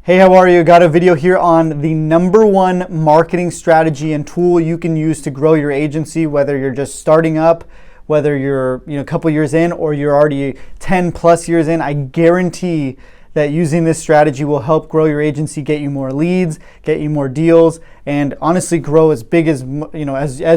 Hey, how are you? Got a video here on the #1 marketing strategy and tool you can use to grow your agency, whether you're just starting up, whether you're a couple years in, or you're already 10 plus years in. I guarantee that using this strategy will help grow your agency, get you more leads, get you more deals, and honestly grow as big as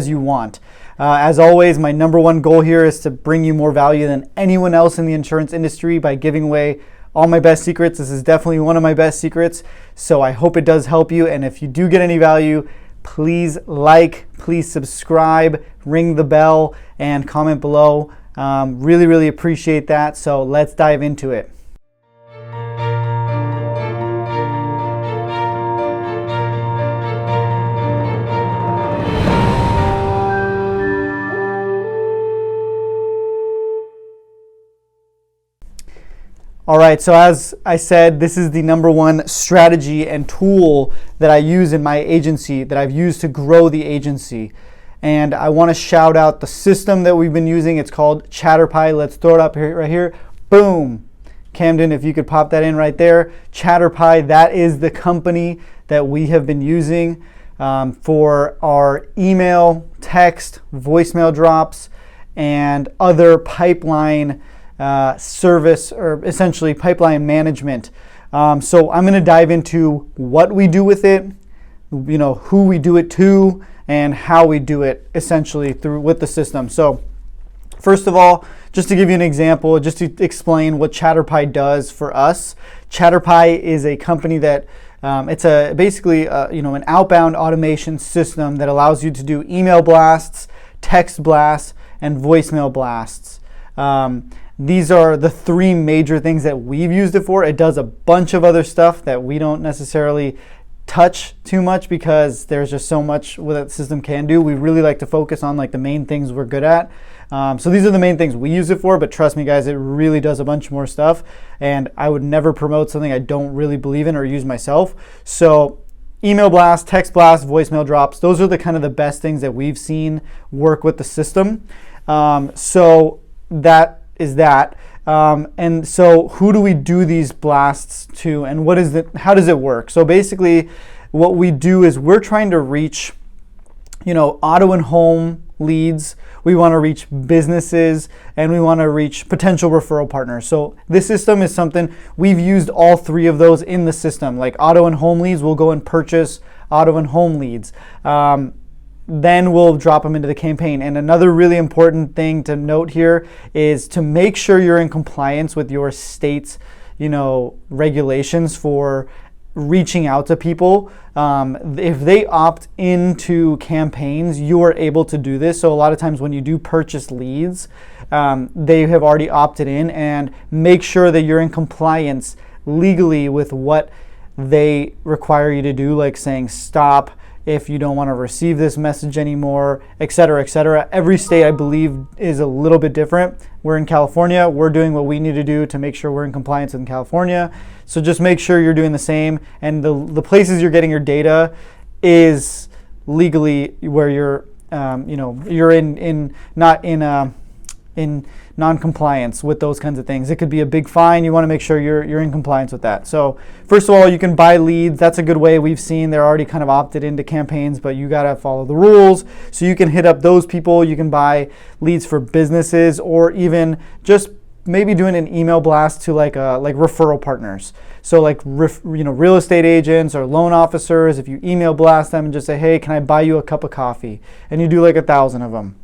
you want. As always, my #1 goal here is to bring you more value than anyone else in the insurance industry by giving away all my best secrets. This is definitely one of my best secrets, so I hope it does help you. And if you do get any value, please like, please subscribe, ring the bell, and comment below. Really appreciate that. So let's dive into it. All right, so as I said, this is the #1 strategy and tool that I use in my agency, that I've used to grow the agency. And I want to shout out the system that we've been using. It's called ChatterPi. Let's throw it up here, right here. Boom. Camden, if you could pop that in right there. ChatterPi, that is the company that we have been using for our email, text, voicemail drops, and other pipeline service, or essentially pipeline management. So I'm going to dive into what we do with it, who we do it to, and how we do it essentially with the system. So first of all, just to give you an example, just to explain what ChatterPi does for us. ChatterPi is a company that it's basically an outbound automation system that allows you to do email blasts, text blasts, and voicemail blasts. These are the 3 major things that we've used it for. It does a bunch of other stuff that we don't necessarily touch too much because there's just so much what that system can do. We really like to focus on the main things we're good at. So these are the main things we use it for, but trust me guys, it really does a bunch more stuff, and I would never promote something I don't really believe in or use myself. So email blast, text blast, voicemail drops, those are the kind of the best things that we've seen work with the system. So that is that. And so who do we do these blasts to, and how does it work? So basically what we do is we're trying to reach, auto and home leads. We want to reach businesses, and we want to reach potential referral partners. So this system is something we've used all 3 of those in the system. Like auto and home leads, we'll go and purchase auto and home leads. Then we'll drop them into the campaign. And another really important thing to note here is to make sure you're in compliance with your state's, regulations for reaching out to people. If they opt into campaigns, you are able to do this. So a lot of times when you do purchase leads, they have already opted in, and make sure that you're in compliance legally with what they require you to do, like saying stop if you don't want to receive this message anymore, et cetera, et cetera. Every state, I believe, is a little bit different. We're in California. We're doing what we need to do to make sure we're in compliance in California. So just make sure you're doing the same. And the places you're getting your data is legally where you're, you're not in non-compliance with those kinds of things. It could be a big fine. You want to make sure you're in compliance with that. So first of all, you can buy leads. That's a good way. We've seen they're already kind of opted into campaigns, but you got to follow the rules. So you can hit up those people. You can buy leads for businesses, or even just maybe doing an email blast to like referral partners. So real estate agents or loan officers, if you email blast them and just say, hey, can I buy you a cup of coffee? And you do 1,000 of them.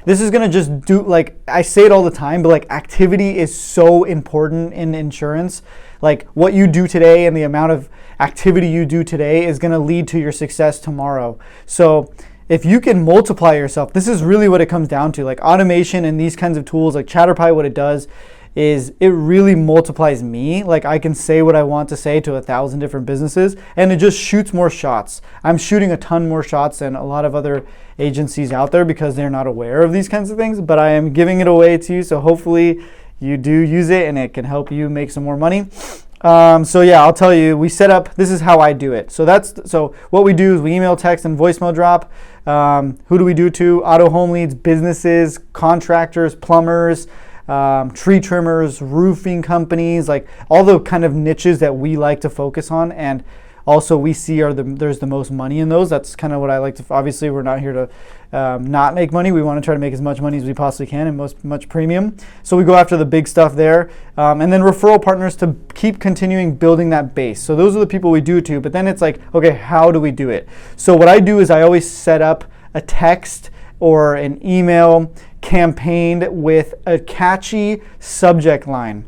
This is gonna just do, I say it all the time, but activity is so important in insurance. What you do today and the amount of activity you do today is gonna lead to your success tomorrow. So if you can multiply yourself, this is really what it comes down to. Automation and these kinds of tools like ChatterPi, what it does is it really multiplies me. I can say what I want to say to 1,000 different businesses, and it just shoots more shots. I'm shooting a ton more shots than a lot of other agencies out there because they're not aware of these kinds of things, but I am giving it away to you, so hopefully you do use it and it can help you make some more money. So yeah, I'll tell you, we set up, this is how I do it. So what we do is we email, text, and voicemail drop. Who do we do to? Auto home leads, businesses, contractors, plumbers, tree trimmers, roofing companies, like all the kind of niches that we like to focus on, and also we see there's the most money in those. That's kind of what I like to, obviously we're not here to not make money. We want to try to make as much money as we possibly can and much premium. So we go after the big stuff there. And then referral partners to keep continuing building that base. So those are the people we do to, but then it's like, okay, how do we do it? So what I do is I always set up a text or an email campaign with a catchy subject line.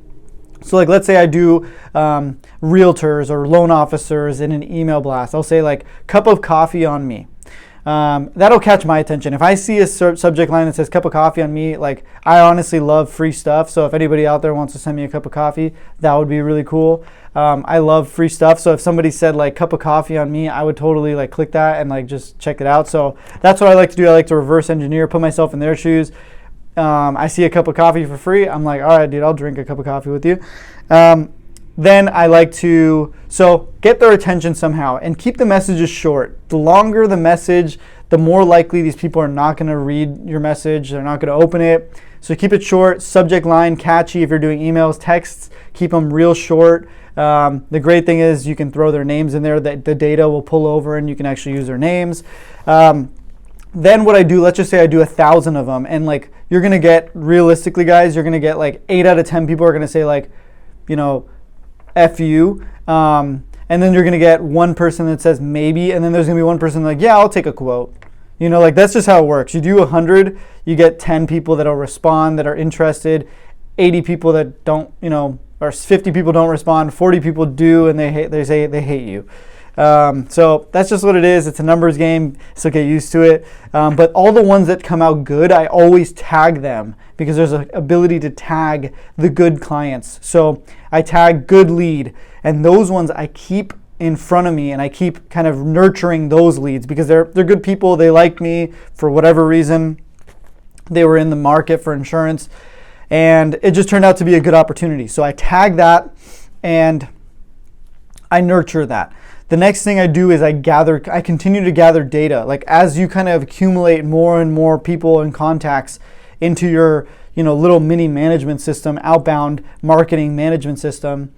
So like, let's say I do realtors or loan officers in an email blast. I'll say like, cup of coffee on me. That'll catch my attention. If I see a subject line that says cup of coffee on me, like I honestly love free stuff. So if anybody out there wants to send me a cup of coffee, that would be really cool. I love free stuff. So if somebody said like cup of coffee on me, I would totally like click that and like just check it out. So that's what I like to do. I like to reverse engineer, put myself in their shoes. I see a cup of coffee for free. I'm like, all right, dude, I'll drink a cup of coffee with you. Then I like to, so get their attention somehow and keep the messages short. The longer the message, the more likely these people are not going to read your message. They're not going to open it. So keep it short, subject line, catchy. If you're doing emails, texts, keep them real short. The great thing is you can throw their names in there, that the data will pull over and you can actually use their names. Then what I do, let's just say I do 1,000 of them, and like you're gonna get, realistically guys, you're gonna get like 8 out of 10 people are gonna say like, you know, F you. And then you're gonna get one person that says maybe, and then there's gonna be one person like, yeah, I'll take a quote. You know, like that's just how it works. You do 100, you get 10 people that'll respond, that are interested, 80 people that don't, you know, or 50 people don't respond, 40 people do, and they say they hate you. So that's just what it is. It's a numbers game, so get used to it. But all the ones that come out good, I always tag them because there's an ability to tag the good clients. So I tag good lead, and those ones I keep in front of me, and I keep kind of nurturing those leads because they're good people. They like me for whatever reason. They were in the market for insurance, and it just turned out to be a good opportunity. So I tag that and I nurture that. The next thing I do is I continue to gather data. Like as you kind of accumulate more and more people and contacts into your, you know, little mini management system, outbound marketing management system,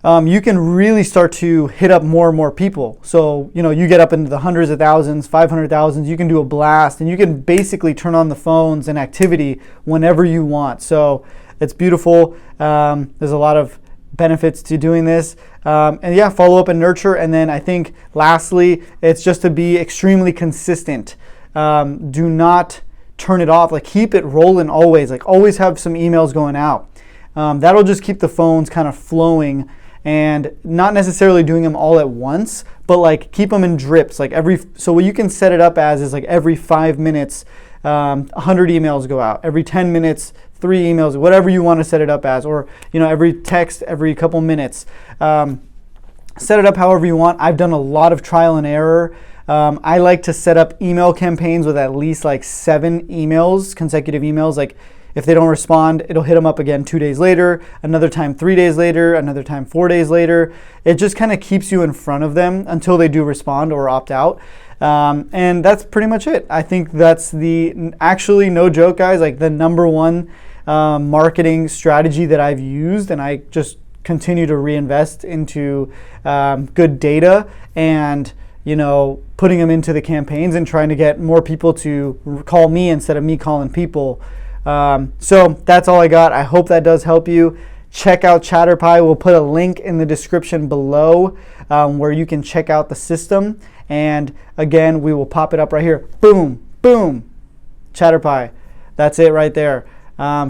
you can really start to hit up more and more people. So, you know, you get up into the hundreds of thousands, 500,000, you can do a blast, and you can basically turn on the phones and activity whenever you want. So it's beautiful. There's a lot of benefits to doing this. And yeah, follow up and nurture. And then I think lastly, it's just to be extremely consistent. Do not turn it off. Like keep it rolling always. Like always have some emails going out. That'll just keep the phones kind of flowing, and not necessarily doing them all at once, but like keep them in drips. Like so what you can set it up as is like every 5 minutes, 100 emails go out. Every 10 minutes, 3 emails, whatever you want to set it up as, or, you know, every text, every couple minutes. Set it up however you want. I've done a lot of trial and error. I like to set up email campaigns with at least like 7 emails, consecutive emails. Like if they don't respond, it'll hit them up again 2 days later, another time 3 days later, another time 4 days later. It just kind of keeps you in front of them until they do respond or opt out. And that's pretty much it. I think that's actually, no joke guys, like the number one marketing strategy that I've used, and I just continue to reinvest into good data and, you know, putting them into the campaigns and trying to get more people to call me instead of me calling people. So that's all I got. I hope that does help you. Check out ChatterPi. We'll put a link in the description below where you can check out the system. And again, we will pop it up right here. Boom, boom, ChatterPi. That's it right there.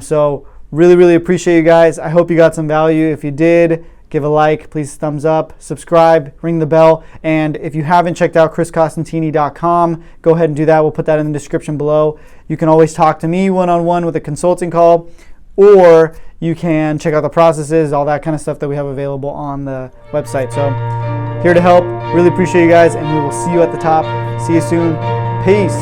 So really, really appreciate you guys. I hope you got some value. If you did, give a like, please thumbs up, subscribe, ring the bell. And if you haven't checked out chriscostantini.com, go ahead and do that. We'll put that in the description below. You can always talk to me one-on-one with a consulting call, or you can check out the processes, all that kind of stuff that we have available on the website. So here to help. Really appreciate you guys, and we will see you at the top. See you soon. Peace.